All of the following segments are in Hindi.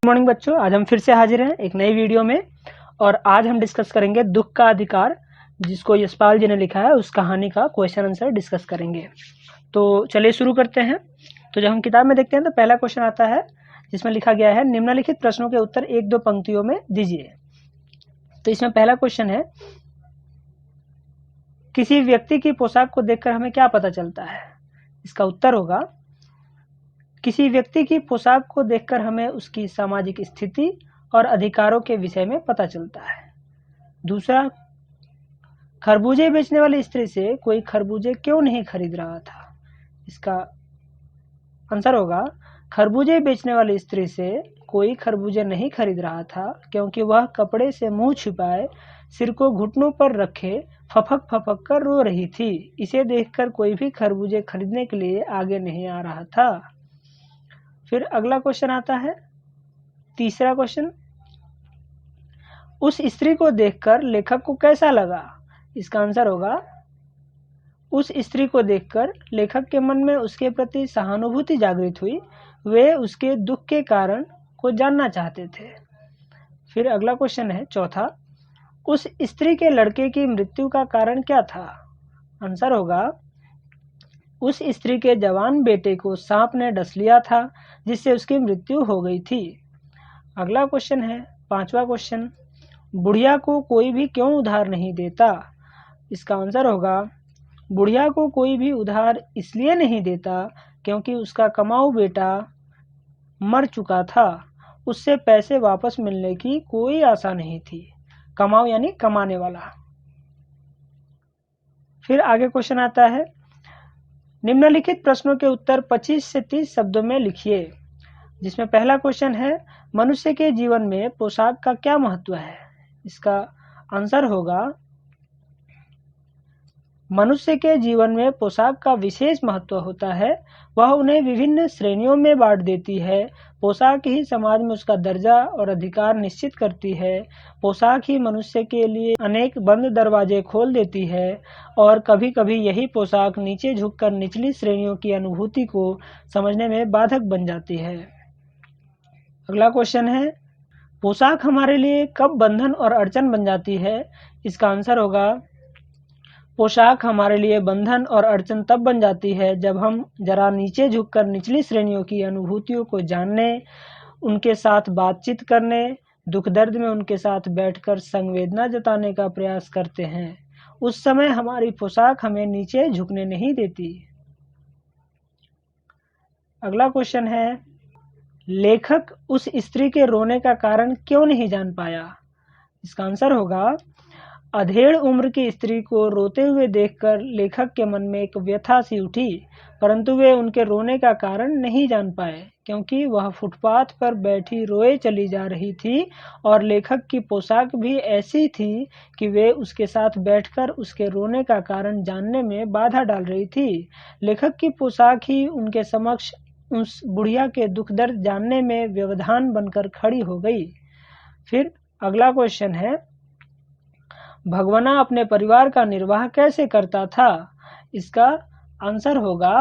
मॉर्निंग बच्चों, आज हम फिर से हाजिर हैं एक नई वीडियो में। और आज हम डिस्कस करेंगे दुख का अधिकार, जिसको यशपाल जी ने लिखा है, उस कहानी का क्वेश्चन आंसर डिस्कस करेंगे। तो चलिए शुरू करते हैं। तो जब हम किताब में देखते हैं तो पहला क्वेश्चन आता है जिसमें लिखा गया है निम्नलिखित प्रश्नों के उत्तर एक दो पंक्तियों में दीजिए। तो इसमें पहला क्वेश्चन है, किसी व्यक्ति की पोशाक को देखकर हमें क्या पता चलता है? इसका उत्तर होगा, किसी व्यक्ति की पोशाक को देखकर हमें उसकी सामाजिक स्थिति और अधिकारों के विषय में पता चलता है। दूसरा, खरबूजे बेचने वाली स्त्री से कोई खरबूजे क्यों नहीं खरीद रहा था? इसका आंसर होगा, खरबूजे बेचने वाली स्त्री से कोई खरबूजे नहीं खरीद रहा था क्योंकि वह कपड़े से मुंह छिपाए, सिर को घुटनों पर रखे फपक फपक कर रो रही थी। इसे देखकर कोई भी खरबूजे खरीदने के लिए आगे नहीं आ रहा था। फिर अगला क्वेश्चन आता है, तीसरा क्वेश्चन, उस स्त्री को देखकर लेखक को कैसा लगा? इसका आंसर होगा, उस स्त्री को देखकर लेखक के मन में उसके प्रति सहानुभूति जागृत हुई। वे उसके दुख के कारण को जानना चाहते थे। फिर अगला क्वेश्चन है चौथा, उस स्त्री के लड़के की मृत्यु का कारण क्या था? आंसर होगा, उस स्त्री के जवान बेटे को सांप ने डस लिया था जिससे उसकी मृत्यु हो गई थी। अगला क्वेश्चन है पांचवा क्वेश्चन, बुढ़िया को कोई भी क्यों उधार नहीं देता? इसका आंसर होगा, बुढ़िया को कोई भी उधार इसलिए नहीं देता क्योंकि उसका कमाऊ बेटा मर चुका था। उससे पैसे वापस मिलने की कोई आशा नहीं थी। कमाऊ यानी कमाने वाला। फिर आगे क्वेश्चन आता है, निम्नलिखित प्रश्नों के उत्तर 25 से 30 शब्दों में लिखिए। जिसमें पहला क्वेश्चन है, मनुष्य के जीवन में पोशाक का क्या महत्व है? इसका आंसर होगा, मनुष्य के जीवन में पोशाक का विशेष महत्व होता है। वह उन्हें विभिन्न श्रेणियों में बांट देती है। पोशाक ही समाज में उसका दर्जा और अधिकार निश्चित करती है। पोशाक ही मनुष्य के लिए अनेक बंद दरवाजे खोल देती है और कभी कभी यही पोशाक नीचे झुककर निचली श्रेणियों की अनुभूति को समझने में बाधक बन जाती है। अगला क्वेश्चन है, पोशाक हमारे लिए कब बंधन और अड़चन बन जाती है? इसका आंसर होगा, पोशाक हमारे लिए बंधन और अड़चन तब बन जाती है जब हम जरा नीचे झुककर निचली श्रेणियों की अनुभूतियों को जानने, उनके साथ बातचीत करने, दुख दर्द में उनके साथ बैठकर संवेदना जताने का प्रयास करते हैं। उस समय हमारी पोशाक हमें नीचे झुकने नहीं देती। अगला क्वेश्चन है, लेखक उस स्त्री के रोने का कारण क्यों नहीं जान पाया? इसका आंसर होगा, अधेड़ उम्र की स्त्री को रोते हुए देखकर लेखक के मन में एक व्यथा सी उठी, परंतु वे उनके रोने का कारण नहीं जान पाए क्योंकि वह फुटपाथ पर बैठी रोए चली जा रही थी और लेखक की पोशाक भी ऐसी थी कि वे उसके साथ बैठकर उसके रोने का कारण जानने में बाधा डाल रही थी। लेखक की पोशाक ही उनके समक्ष उस बुढ़िया के दुख दर्द जानने में व्यवधान बनकर खड़ी हो गई। फिर अगला क्वेश्चन है, भगवाना अपने परिवार का निर्वाह कैसे करता था? इसका आंसर होगा,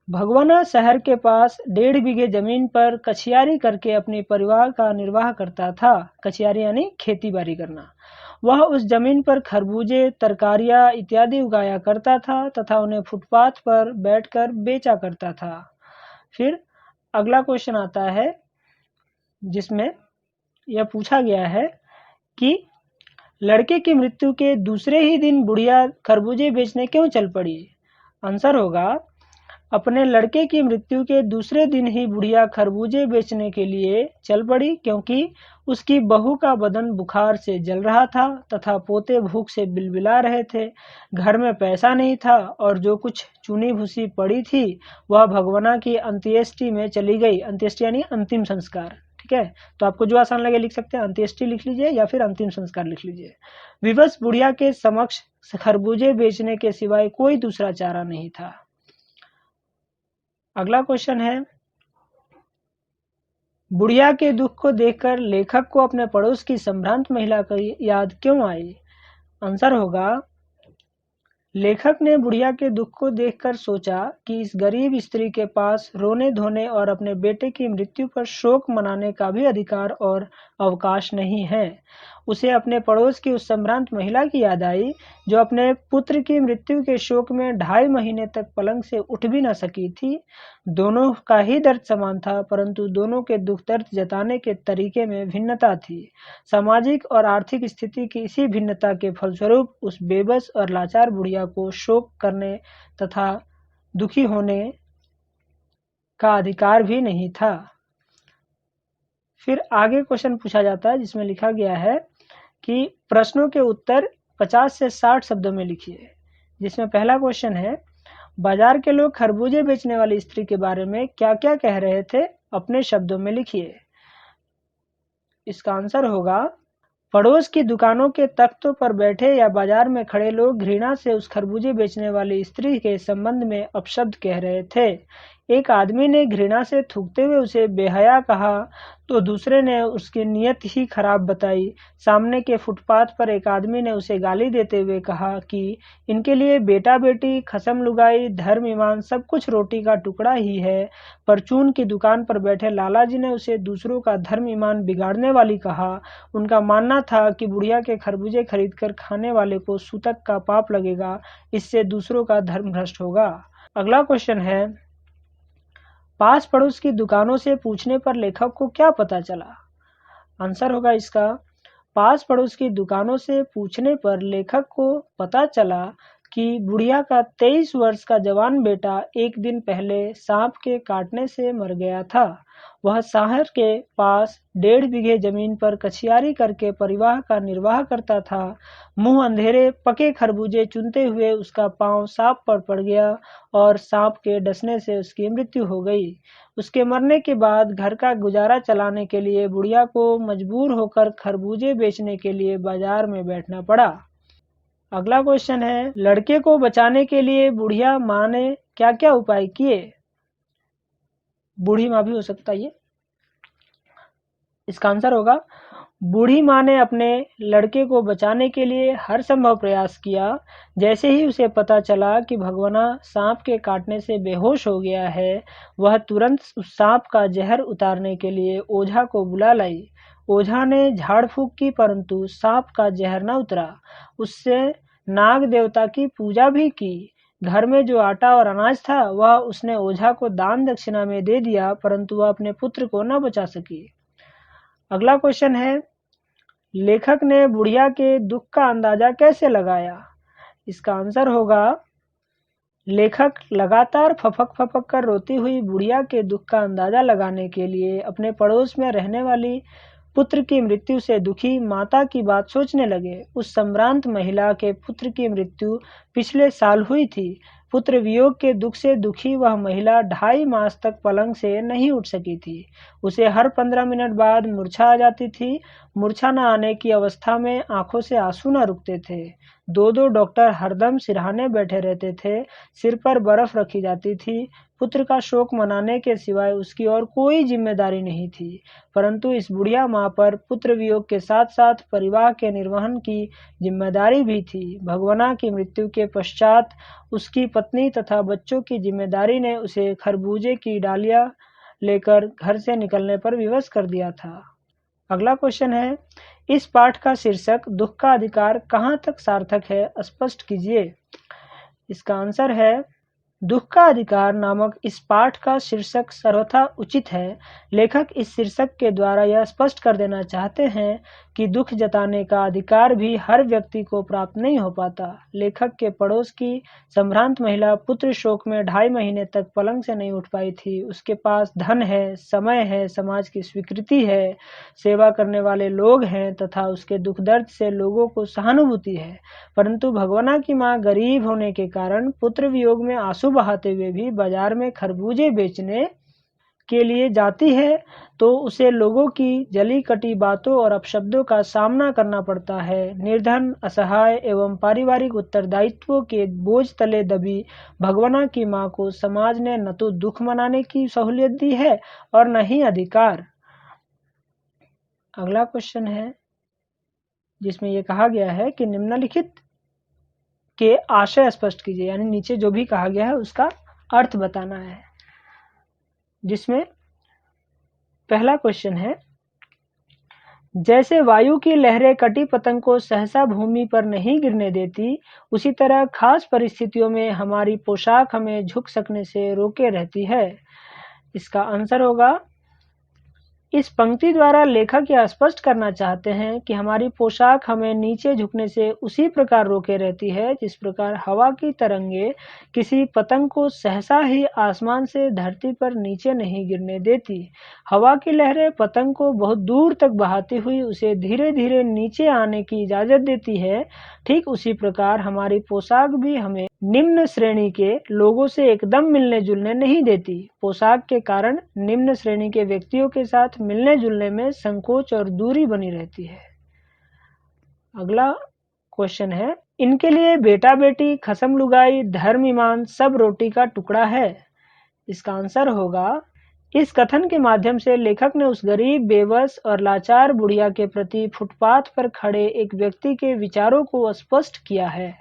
भगवाना शहर के पास 1.5 बीघे जमीन पर कछियारी करके अपने परिवार का निर्वाह करता था। कछियारी यानी खेती बाड़ी करना। वह उस जमीन पर खरबूजे, तरकारियां इत्यादि उगाया करता था तथा उन्हें फुटपाथ पर बैठकर बेचा करता था। फिर अगला क्वेश्चन आता है जिसमें यह पूछा गया है कि लड़के की मृत्यु के दूसरे ही दिन बुढ़िया खरबूजे बेचने क्यों चल पड़ी? आंसर होगा, अपने लड़के की मृत्यु के दूसरे दिन ही बुढ़िया खरबूजे बेचने के लिए चल पड़ी क्योंकि उसकी बहू का बदन बुखार से जल रहा था तथा पोते भूख से बिलबिला रहे थे। घर में पैसा नहीं था और जो कुछ चुनी भूसी पड़ी थी वह भगवाना की अंत्येष्टि में चली गई। अंत्येष्टि यानी अंतिम संस्कार। ठीक है, तो आपको जो आसान लगे लिख सकते हैं, अंत्येष्टि लिख लीजिए या फिर अंतिम संस्कार लिख लीजिए। विवश बुढ़िया के समक्ष खरबूजे बेचने के सिवाय कोई दूसरा चारा नहीं था। अगला क्वेश्चन है, बुढ़िया के दुख को देखकर लेखक को अपने पड़ोस की संभ्रांत महिला की याद क्यों आई? आंसर होगा, लेखक ने बुढ़िया के दुख को देखकर सोचा कि इस गरीब स्त्री के पास रोने धोने और अपने बेटे की मृत्यु पर शोक मनाने का भी अधिकार और अवकाश नहीं है। उसे अपने पड़ोस की उस संभ्रांत महिला की याद आई जो अपने पुत्र की मृत्यु के शोक में 2.5 महीने तक पलंग से उठ भी न सकी थी। दोनों का ही दर्द समान था, परंतु दोनों के दुख दर्द जताने के तरीके में भिन्नता थी। सामाजिक और आर्थिक स्थिति की इसी भिन्नता के फलस्वरूप उस बेबस और लाचार बुढ़िया को शोक करने तथा दुखी होने का अधिकार भी नहीं था। फिर आगे क्वेश्चन पूछा जाता है जिसमें लिखा गया है कि प्रश्नों के उत्तर 50 से 60 शब्दों में लिखिए। जिसमें पहला क्वेश्चन है, बाजार के लोग खरबूजे बेचने वाली स्त्री के बारे में क्या-क्या कह रहे थे, अपने शब्दों में लिखिए। इसका आंसर होगा, पड़ोस की दुकानों के तख्तों पर बैठे या बाजार में खड़े लोग घृणा से उस खरबूजे बेचने वाली स्त्री के संबंध में अपशब्द कह रहे थे। एक आदमी ने घृणा से थूकते हुए उसे बेहया कहा तो दूसरे ने उसकी नीयत ही खराब बताई। सामने के फुटपाथ पर एक आदमी ने उसे गाली देते हुए कहा कि इनके लिए बेटा बेटी, खसम लुगाई, धर्म ईमान सब कुछ रोटी का टुकड़ा ही है। परचून की दुकान पर बैठे लाला जी ने उसे दूसरों का धर्म ईमान बिगाड़ने वाली कहा। उनका मानना था कि बुढ़िया के खरबूजे खरीदकर खाने वाले को सूतक का पाप लगेगा, इससे दूसरों का धर्म भ्रष्ट होगा। अगला क्वेश्चन है, पास पड़ोस की दुकानों से पूछने पर लेखक को क्या पता चला? आंसर होगा इसका, पास पड़ोस की दुकानों से पूछने पर लेखक को पता चला कि बुढ़िया का 23 वर्ष का जवान बेटा एक दिन पहले सांप के काटने से मर गया था। वह शहर के पास 1.5 बीघे जमीन पर कछियारी करके परिवार का निर्वाह करता था। मुंह अंधेरे पके खरबूजे चुनते हुए उसका पांव सांप पर पड़ गया और सांप के डसने से उसकी मृत्यु हो गई। उसके मरने के बाद घर का गुजारा चलाने के लिए बुढ़िया को मजबूर होकर खरबूजे बेचने के लिए बाजार में बैठना पड़ा। अगला क्वेश्चन है, लड़के को बचाने के लिए बुढ़िया माँ ने क्या-क्या उपाय किए? बूढ़ी माँ भी हो सकता है ये। इसका आंसर होगा, बूढ़ी माँ ने अपने लड़के को बचाने के लिए हर संभव प्रयास किया। जैसे ही उसे पता चला कि भगवाना सांप के काटने से बेहोश हो गया है, वह तुरंत उस सांप का जहर उतारने के लिए ओझा को बुला लाई। ओझा ने झाड़ फूंक की, परंतु सांप का जहर न उतरा। उससे नाग देवता की पूजा भी की। घर में जो आटा और अनाज था वह उसने ओझा को दान दक्षिणा में दे दिया, परंतु वह अपने पुत्र को न बचा सकी। अगला क्वेश्चन है, लेखक ने बुढ़िया के दुख का अंदाजा कैसे लगाया? इसका आंसर होगा, लेखक लगातार फपक कर रोती हुई बुढ़िया के दुख का अंदाजा लगाने के लिए अपने पड़ोस में रहने वाली पुत्र की मृत्यु से दुखी माता की बात सोचने लगे। उस संभ्रांत महिला के पुत्र की मृत्यु पिछले साल हुई थी। पुत्र वियोग के दुख से दुखी वह महिला 2.5 मास तक पलंग से नहीं उठ सकी थी। उसे हर 15 मिनट बाद मूर्छा आ जाती थी। मूर्छा न आने की अवस्था में आंखों से आंसू न रुकते थे। 2-2 डॉक्टर हरदम सिरहाने बैठे रहते थे। सिर पर बर्फ रखी जाती थी। पुत्र का शोक मनाने के सिवाय उसकी और कोई जिम्मेदारी नहीं थी। परंतु इस बुढ़िया माँ पर पुत्र वियोग के साथ-साथ परिवार के निर्वहन की जिम्मेदारी भी थी। भगवाना की मृत्यु के पश्चात उसकी पत्नी तथा बच्चों की जिम्मेदारी ने उसे खरबूजे की डालियाँ लेकर घर से निकलने पर विवश कर दिया था। अगला क्वेश्चन है, इस पाठ का शीर्षक दुख का अधिकार कहाँ तक सार्थक है, स्पष्ट कीजिए। इसका आंसर है, दुख का अधिकार नामक इस पाठ का शीर्षक सर्वथा उचित है। लेखक इस शीर्षक के द्वारा यह स्पष्ट कर देना चाहते हैं कि दुख जताने का अधिकार भी हर व्यक्ति को प्राप्त नहीं हो पाता। लेखक के पड़ोस की संभ्रांत महिला पुत्र शोक में 2.5 महीने तक पलंग से नहीं उठ पाई थी। उसके पास धन है, समय है, समाज की स्वीकृति है, सेवा करने वाले लोग हैं तथा उसके दुख दर्द से लोगों को सहानुभूति है। परंतु भगवाना की माँ गरीब होने के कारण पुत्र वियोग में आंसू बहाते हुए भी बाजार में खरबूजे बेचने के लिए जाती है तो उसे लोगों की जली कटी बातों और अपशब्दों का सामना करना पड़ता है। निर्धन, असहाय एवं पारिवारिक उत्तरदायित्वों के बोझ तले दबी भगवाना की माँ को समाज ने न तो दुख मनाने की सहूलियत दी है और न ही अधिकार। अगला क्वेश्चन है जिसमें यह कहा गया है कि निम्नलिखित के आशय स्पष्ट कीजिए, यानी नीचे जो भी कहा गया है उसका अर्थ बताना है। जिसमें पहला क्वेश्चन है, जैसे वायु की लहरें कटी पतंग को सहसा भूमि पर नहीं गिरने देती, उसी तरह खास परिस्थितियों में हमारी पोशाक हमें झुक सकने से रोके रहती है। इसका आंसर होगा, इस पंक्ति द्वारा लेखक यह स्पष्ट करना चाहते हैं कि हमारी पोशाक हमें नीचे झुकने से उसी प्रकार रोके रहती है जिस प्रकार हवा की तरंगे किसी पतंग को सहसा ही आसमान से धरती पर नीचे नहीं गिरने देती। हवा की लहरें पतंग को बहुत दूर तक बहाती हुई उसे धीरे धीरे नीचे आने की इजाजत देती है। ठीक उसी प्रकार हमारी पोशाक भी हमें निम्न श्रेणी के लोगों से एकदम मिलने जुलने नहीं देती। पोशाक के कारण निम्न श्रेणी के व्यक्तियों के साथ मिलने जुलने में संकोच और दूरी बनी रहती है। अगला क्वेश्चन है, इनके लिए बेटा बेटी खसम लुगाई धर्म ईमान सब रोटी का टुकड़ा है। इसका आंसर होगा, इस कथन के माध्यम से लेखक ने उस गरीब बेबस और लाचार बुढ़िया के प्रति फुटपाथ पर खड़े एक व्यक्ति के विचारों को स्पष्ट किया है।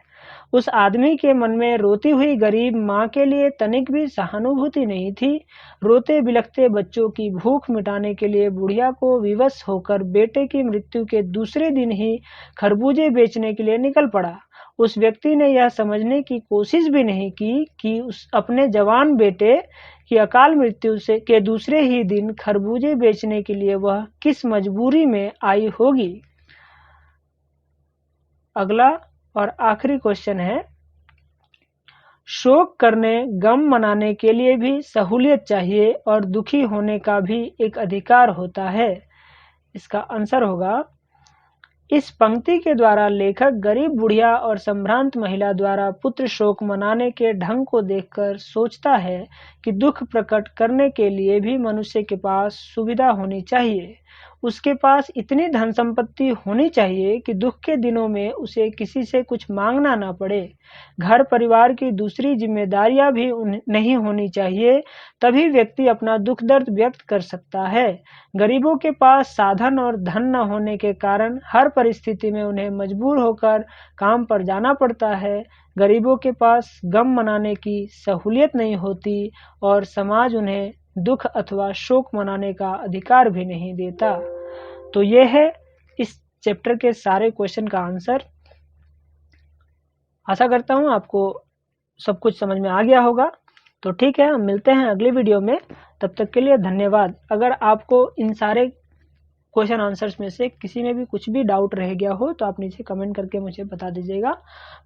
उस आदमी के मन में रोती हुई गरीब माँ के लिए तनिक भी सहानुभूति नहीं थी। रोते बिलखते बच्चों की भूख मिटाने के लिए बुढ़िया को विवश होकर बेटे की मृत्यु के दूसरे दिन ही खरबूजे बेचने के लिए निकल पड़ा। उस व्यक्ति ने यह समझने की कोशिश भी नहीं की कि उस अपने जवान बेटे की अकाल मृत्यु से के दूसरे ही दिन खरबूजे बेचने के लिए वह किस मजबूरी में आई होगी। अगला और आखिरी क्वेश्चन है, शोक करने गम मनाने के लिए भी सहूलियत चाहिए और दुखी होने का भी एक अधिकार होता है। इसका आंसर होगा, इस पंक्ति के द्वारा लेखक गरीब बुढ़िया और संभ्रांत महिला द्वारा पुत्र शोक मनाने के ढंग को देखकर सोचता है कि दुख प्रकट करने के लिए भी मनुष्य के पास सुविधा होनी चाहिए। उसके पास इतनी धन संपत्ति होनी चाहिए कि दुख के दिनों में उसे किसी से कुछ मांगना ना पड़े। घर परिवार की दूसरी जिम्मेदारियां भी नहीं होनी चाहिए, तभी व्यक्ति अपना दुख दर्द व्यक्त कर सकता है। गरीबों के पास साधन और धन न होने के कारण हर परिस्थिति में उन्हें मजबूर होकर काम पर जाना पड़ता है। गरीबों के पास गम मनाने की सहूलियत नहीं होती और समाज उन्हें दुख अथवा शोक मनाने का अधिकार भी नहीं देता। तो ये है इस चैप्टर के सारे क्वेश्चन का आंसर। आशा करता हूँ आपको सब कुछ समझ में आ गया होगा। तो ठीक है, हम मिलते हैं अगली वीडियो में। तब तक के लिए धन्यवाद। अगर आपको इन सारे क्वेश्चन आंसर्स में से किसी में भी कुछ भी डाउट रह गया हो तो आप नीचे कमेंट करके मुझे बता दीजिएगा,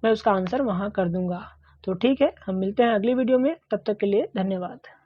मैं उसका आंसर वहाँ कर दूंगा। तो ठीक है, हम मिलते हैं अगली वीडियो में। तब तक के लिए धन्यवाद।